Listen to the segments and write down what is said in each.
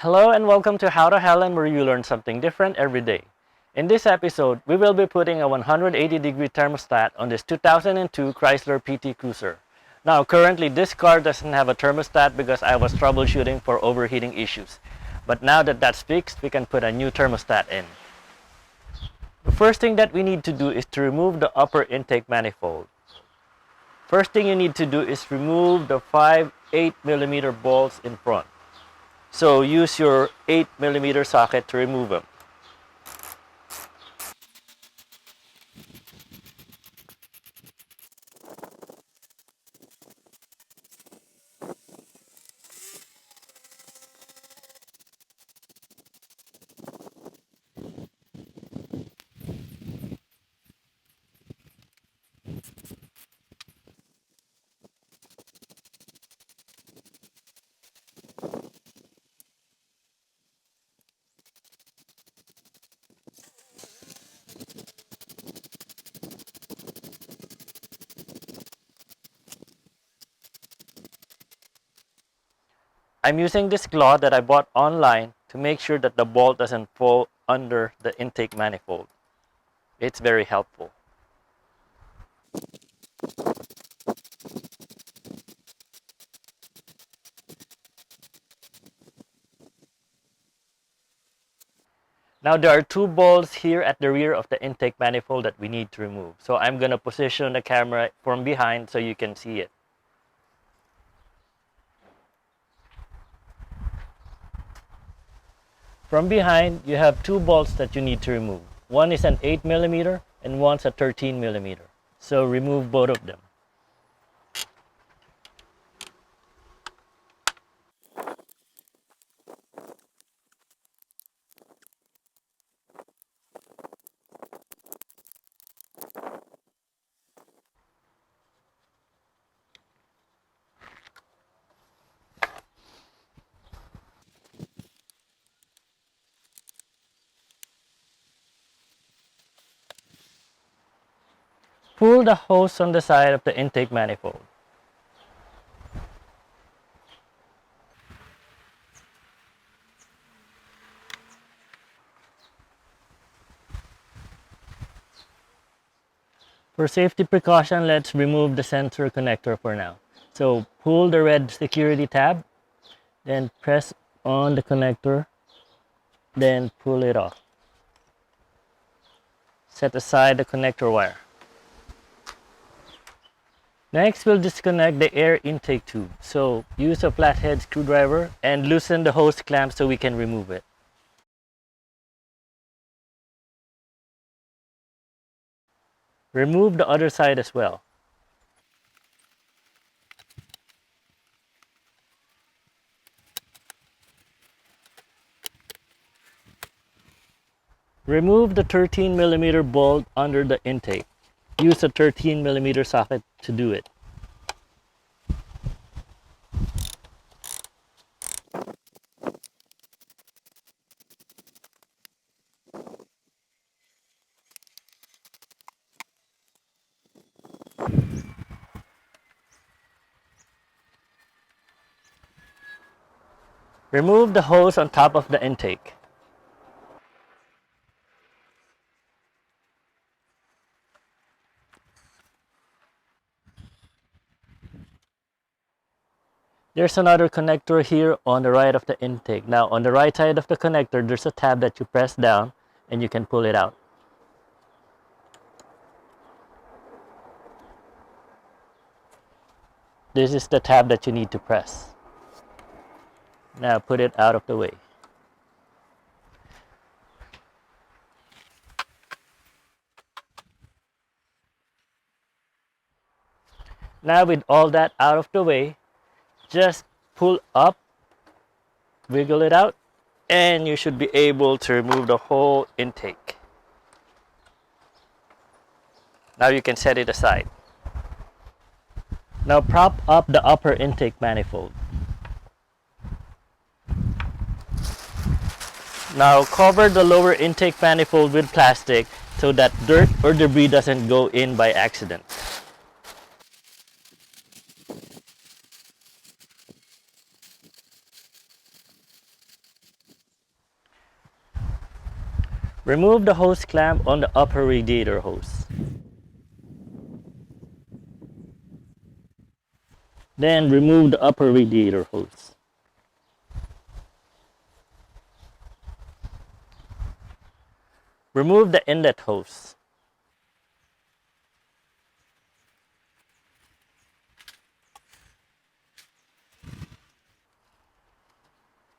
Hello and welcome to How to Helen, where you learn something different every day. In this episode, we will be putting a 180-degree thermostat on this 2002 Chrysler PT Cruiser. Now, currently this car doesn't have a thermostat because I was troubleshooting for overheating issues. But now that that's fixed, we can put a new thermostat in. The first thing that we need to do is to remove the upper intake manifold. First thing you need to do is remove the 5 8mm bolts in front. So use your 8mm socket to remove them. I'm using this claw that I bought online to make sure that the bolt doesn't fall under the intake manifold. It's very helpful. Now there are two bolts here at the rear of the intake manifold that we need to remove. So I'm going to position the camera from behind so you can see it. From behind, you have two bolts that you need to remove. One is an 8mm and one's a 13mm. So remove both of them. Pull the hose on the side of the intake manifold. For safety precaution, let's remove the sensor connector for now. So pull the red security tab, then press on the connector, then pull it off. Set aside the connector wire. Next, we'll disconnect the air intake tube. So use a flathead screwdriver and loosen the hose clamp so we can remove it. Remove the other side as well. Remove the 13mm bolt under the intake. Use a 13mm socket to do it. Remove the hose on top of the intake. There's another connector here on the right of the intake. Now on the right side of the connector, there's a tab that you press down and you can pull it out. This is the tab that you need to press. Now put it out of the way. Now with all that out of the way, just pull up, wiggle it out, and you should be able to remove the whole intake. Now you can set it aside. Now prop up the upper intake manifold. Now cover the lower intake manifold with plastic so that dirt or debris doesn't go in by accident. Remove the hose clamp on the upper radiator hose. Then remove the upper radiator hose. Remove the inlet hose.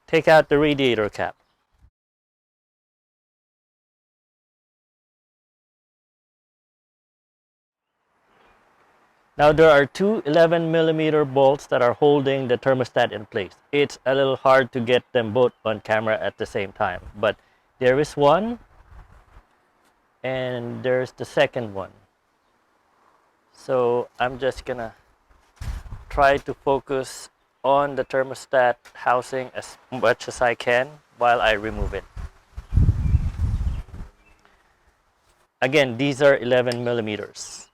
Take out the radiator cap. Now there are two 11mm bolts that are holding the thermostat in place. It's a little hard to get them both on camera at the same time, but there is one and there's the second one. So I'm just gonna try to focus on the thermostat housing as much as I can while I remove it. Again, these are 11mm.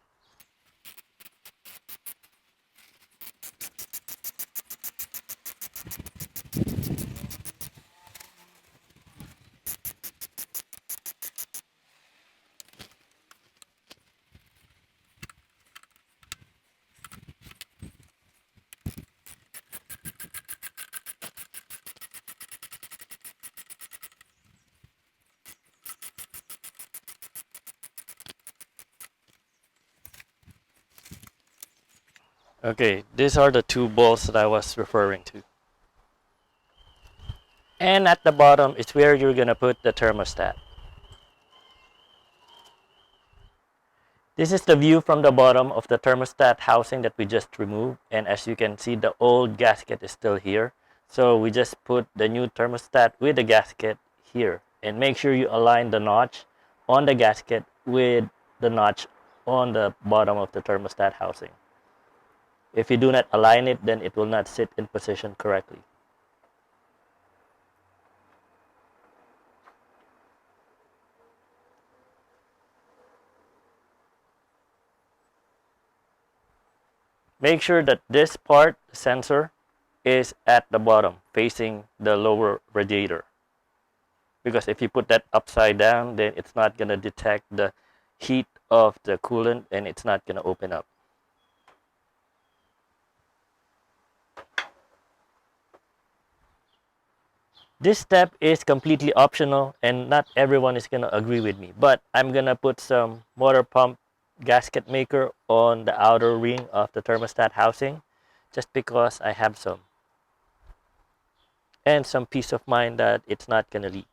Okay, these are the two bolts that I was referring to. And at the bottom is where you're gonna put the thermostat. This is the view from the bottom of the thermostat housing that we just removed, and as you can see, the old gasket is still here. So we just put the new thermostat with the gasket here, and make sure you align the notch on the gasket with the notch on the bottom of the thermostat housing. If you do not align it, then it will not sit in position correctly. Make sure that this part, the sensor, is at the bottom, facing the lower radiator. Because if you put that upside down, then it's not going to detect the heat of the coolant and it's not going to open up. This step is completely optional and not everyone is going to agree with me. But I'm going to put some water pump gasket maker on the outer ring of the thermostat housing just because I have some. And some peace of mind that it's not going to leak.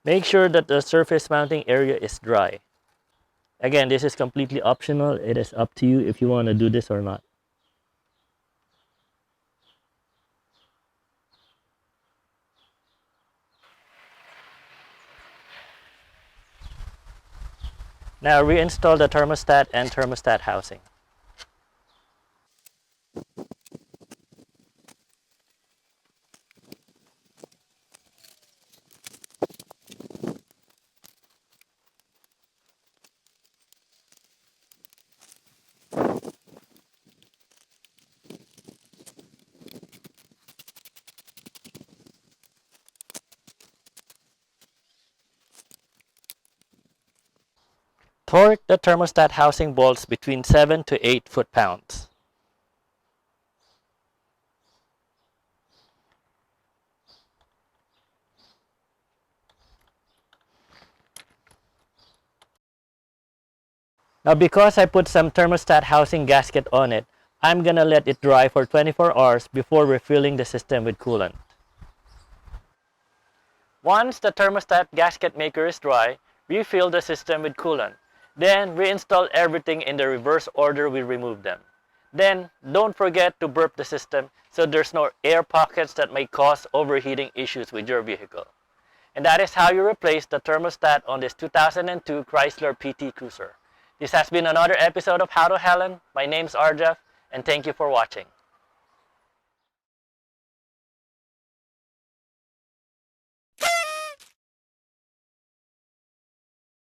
Make sure that the surface mounting area is dry. Again, this is completely optional. It is up to you if you want to do this or not. Now reinstall the thermostat and thermostat housing. Torque the thermostat housing bolts between 7 to 8 foot-pounds. Now because I put some thermostat housing gasket on it, I'm gonna let it dry for 24 hours before refilling the system with coolant. Once the thermostat gasket maker is dry, refill the system with coolant. Then reinstall everything in the reverse order we removed them. Then don't forget to burp the system so there's no air pockets that may cause overheating issues with your vehicle. And that is how you replace the thermostat on this 2002 Chrysler PT Cruiser. This has been another episode of How to Helen. My name's Arjaf, and thank you for watching.